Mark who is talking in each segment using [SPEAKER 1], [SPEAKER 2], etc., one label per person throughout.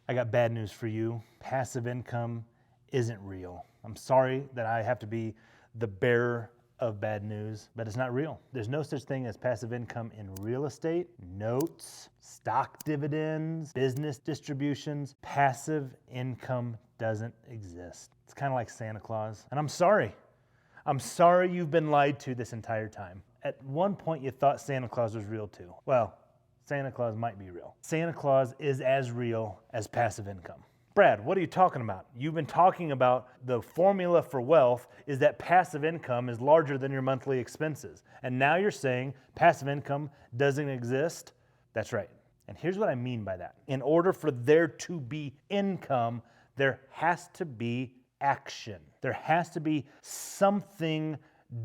[SPEAKER 1] I got bad news for you. Passive income isn't real. I'm sorry that I have to be the bearer of bad news, but it's not real. There's no such thing as passive income in real estate, notes, stock dividends, business distributions. Passive income doesn't exist. It's kind of like Santa Claus. And I'm sorry. I'm sorry you've been lied to this entire time. At one point you thought Santa Claus was real too. Well, Santa Claus might be real. Santa Claus is as real as passive income. Brad, what are you talking about? You've been talking about the formula for wealth is that passive income is larger than your monthly expenses. And now you're saying passive income doesn't exist? That's right. And here's what I mean by that. In order for there to be income, there has to be action. There has to be something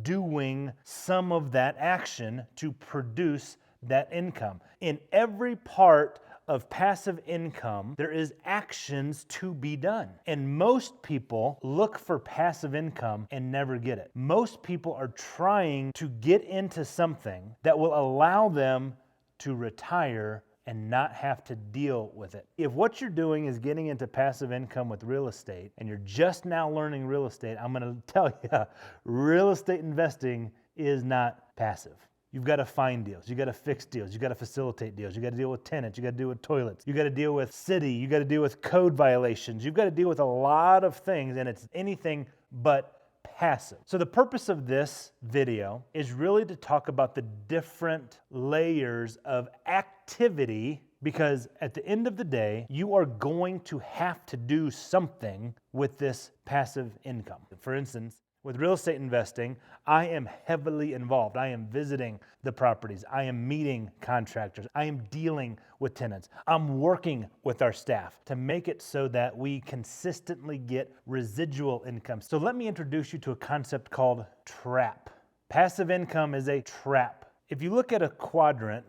[SPEAKER 1] doing some of that action to produce that income. In every part of passive income, there is actions to be done. And most people look for passive income and never get it. Most people are trying to get into something that will allow them to retire and not have to deal with it. If what you're doing is getting into passive income with real estate and you're just now learning real estate, I'm gonna tell you, real estate investing is not passive. You've got to find deals. You got to fix deals. You got to facilitate deals. You got to deal with tenants. You got to deal with toilets. You got to deal with city. You got to deal with code violations. You've got to deal with a lot of things, and it's anything but passive. So the purpose of this video is really to talk about the different layers of activity, because at the end of the day, you are going to have to do something with this passive income. For instance, with real estate investing, I am heavily involved. I am visiting the properties. I am meeting contractors. I am dealing with tenants. I'm working with our staff to make it so that we consistently get residual income. So let me introduce you to a concept called trap. Passive income is a trap. If you look at a quadrant,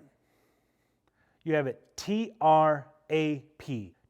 [SPEAKER 1] you have it TRAP,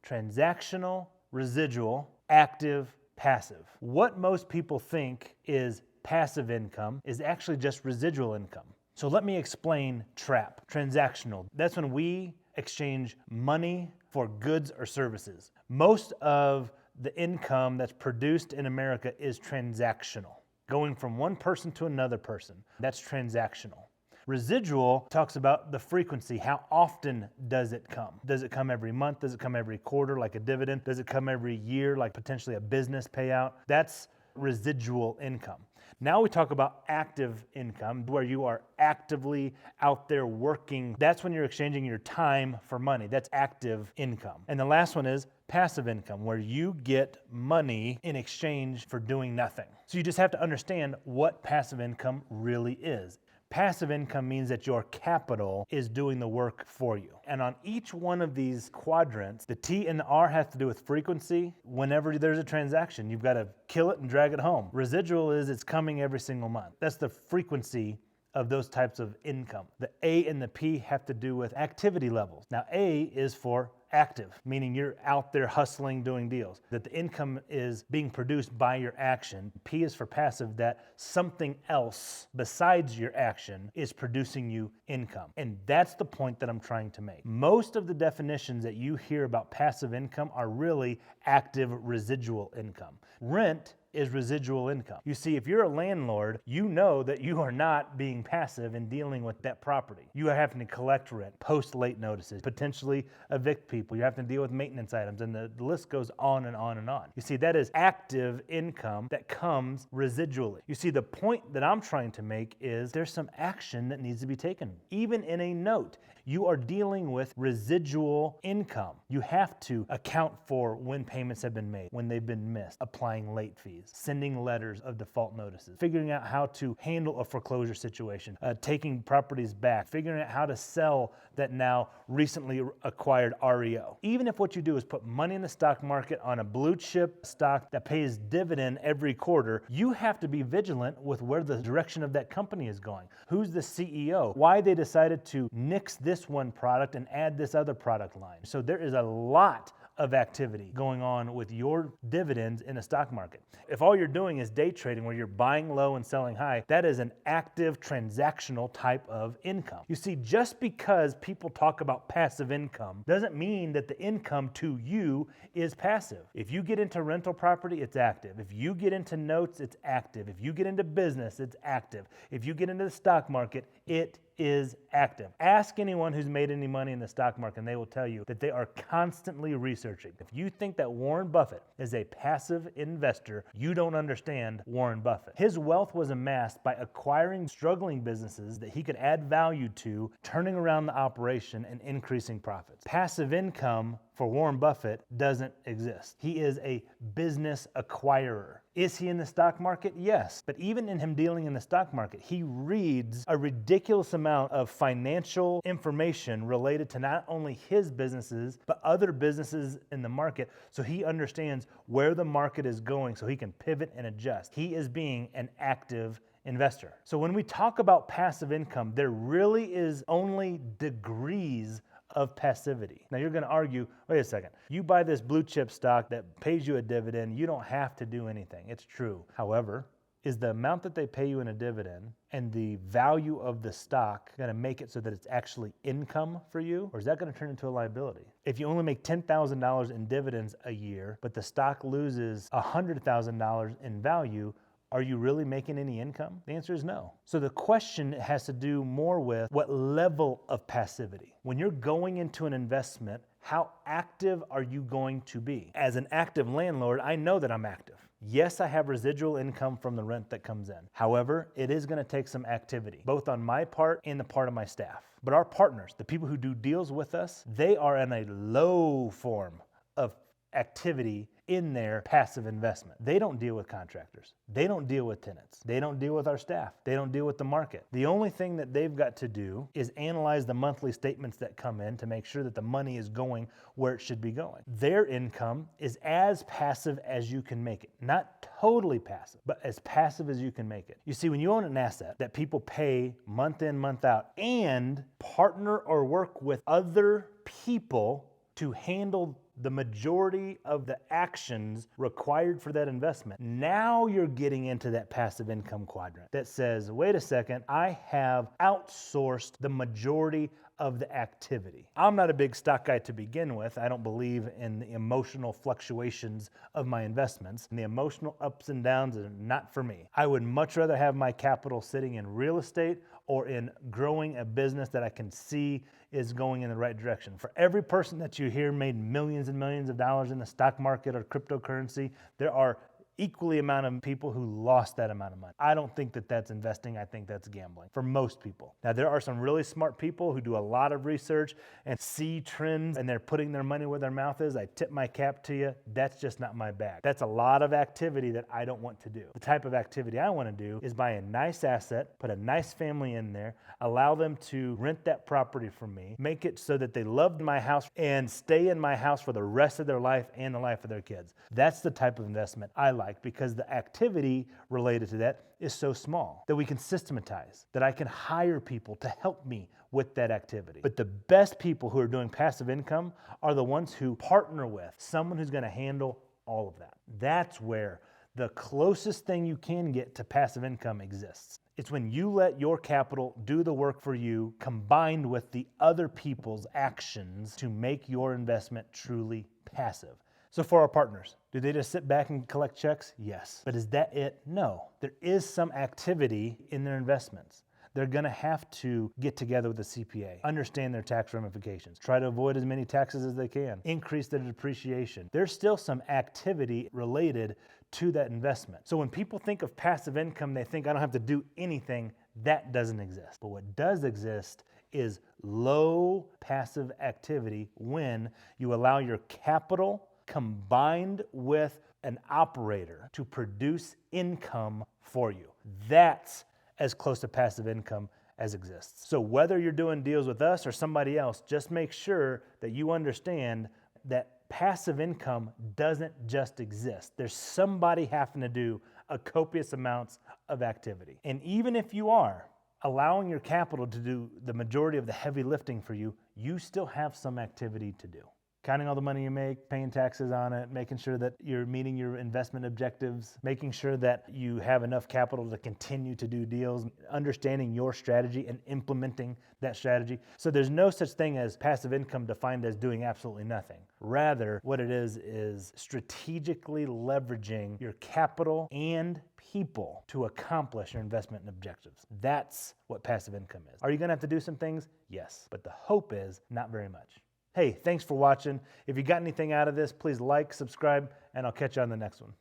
[SPEAKER 1] transactional, residual, active, passive. What most people think is passive income is actually just residual income. So let me explain trap. Transactional, that's when we exchange money for goods or services. Most of the income that's produced in America is transactional, going from one person to another person. That's transactional. Residual talks about the frequency. How often does it come? Does it come every month? Does it come every quarter like a dividend? Does it come every year like potentially a business payout? That's residual income. Now we talk about active income, where you are actively out there working. That's when you're exchanging your time for money. That's active income. And the last one is passive income, where you get money in exchange for doing nothing. So you just have to understand what passive income really is. Passive income means that your capital is doing the work for you. And on each one of these quadrants, the T and the R has to do with frequency. Whenever there's a transaction, you've got to kill it and drag it home. Residual is it's coming every single month. That's the frequency of those types of income. The A and the P have to do with activity levels. Now A is for active, meaning you're out there hustling, doing deals, that the income is being produced by your action. P is for passive, that something else besides your action is producing you income. And that's the point that I'm trying to make. Most of the definitions that you hear about passive income are really active residual income. Rent is residual income. You see, if you're a landlord, you know that you are not being passive in dealing with that property. You are having to collect rent, post late notices, potentially evict people. You're having to deal with maintenance items, and the list goes on and on and on. You see, that is active income that comes residually. You see, the point that I'm trying to make is there's some action that needs to be taken. Even in a note, you are dealing with residual income. You have to account for when payments have been made, when they've been missed, applying late fees, sending letters of default notices, figuring out how to handle a foreclosure situation, taking properties back, figuring out how to sell that now recently acquired REO. Even if what you do is put money in the stock market on a blue chip stock that pays dividend every quarter, you have to be vigilant with where the direction of that company is going. Who's the CEO? Why they decided to nix this one product and add this other product line. So there is a lot of activity going on with your dividends in the stock market. If all you're doing is day trading where you're buying low and selling high, that is an active transactional type of income. You see, just because people talk about passive income doesn't mean that the income to you is passive. If you get into rental property, it's active. If you get into notes, it's active. If you get into business, it's active. If you get into the stock market, it is active. Ask anyone who's made any money in the stock market and they will tell you that they are constantly researching. If you think that Warren Buffett is a passive investor, you don't understand Warren Buffett. His wealth was amassed by acquiring struggling businesses that he could add value to, turning around the operation and increasing profits. Passive income for Warren Buffett doesn't exist. He is a business acquirer. Is he in the stock market? Yes. But even in him dealing in the stock market, he reads a ridiculous amount of financial information related to not only his businesses, but other businesses in the market, so he understands where the market is going so he can pivot and adjust. He is being an active investor. So when we talk about passive income, there really is only degrees of passivity. Now you're going to argue, wait a second, you buy this blue chip stock that pays you a dividend, you don't have to do anything. It's true. However, is the amount that they pay you in a dividend and the value of the stock going to make it so that it's actually income for you, or is that going to turn into a liability? If you only make $10,000 in dividends a year, but the stock loses $100,000 in value, are you really making any income? The answer is no. So the question has to do more with what level of passivity. When you're going into an investment, how active are you going to be? As an active landlord, I know that I'm active. Yes, I have residual income from the rent that comes in. However, it is going to take some activity, both on my part and the part of my staff. But our partners, the people who do deals with us, they are in a low form of activity in their passive investment. They don't deal with contractors. They don't deal with tenants. They don't deal with our staff. They don't deal with the market. The only thing that they've got to do is analyze the monthly statements that come in to make sure that the money is going where it should be going. Their income is as passive as you can make it. Not totally passive, but as passive as you can make it. You see, when you own an asset that people pay month in, month out, and partner or work with other people to handle the majority of the actions required for that investment, now you're getting into that passive income quadrant that says, wait a second, I have outsourced the majority of the activity. I'm not a big stock guy to begin with. I don't believe in the emotional fluctuations of my investments, and the emotional ups and downs are not for me. I would much rather have my capital sitting in real estate or in growing a business that I can see is going in the right direction. For every person that you hear made millions and millions of dollars in the stock market or cryptocurrency, there are equally amount of people who lost that amount of money. I don't think that that's investing. I think that's gambling for most people. Now, there are some really smart people who do a lot of research and see trends and they're putting their money where their mouth is. I tip my cap to you. That's just not my bag. That's a lot of activity that I don't want to do. The type of activity I want to do is buy a nice asset, put a nice family in there, allow them to rent that property from me, make it so that they love my house and stay in my house for the rest of their life and the life of their kids. That's the type of investment I like, because the activity related to that is so small that we can systematize, that I can hire people to help me with that activity. But the best people who are doing passive income are the ones who partner with someone who's going to handle all of that. That's where the closest thing you can get to passive income exists. It's when you let your capital do the work for you, combined with the other people's actions to make your investment truly passive. So for our partners, do they just sit back and collect checks? Yes. But is that it? No. There is some activity in their investments. They're going to have to get together with a CPA, understand their tax ramifications, try to avoid as many taxes as they can, increase their depreciation. There's still some activity related to that investment. So when people think of passive income, they think I don't have to do anything. That doesn't exist. But what does exist is low passive activity when you allow your capital combined with an operator to produce income for you. That's as close to passive income as exists. So whether you're doing deals with us or somebody else, just make sure that you understand that passive income doesn't just exist. There's somebody having to do a copious amounts of activity. And even if you are allowing your capital to do the majority of the heavy lifting for you, you still have some activity to do. counting all the money you make, paying taxes on it, making sure that you're meeting your investment objectives, making sure that you have enough capital to continue to do deals, understanding your strategy and implementing that strategy. So there's no such thing as passive income defined as doing absolutely nothing. Rather, what it is strategically leveraging your capital and people to accomplish your investment and objectives. That's what passive income is. Are you gonna have to do some things? Yes, but the hope is not very much. Hey, thanks for watching. If you got anything out of this, please like, subscribe, and I'll catch you on the next one.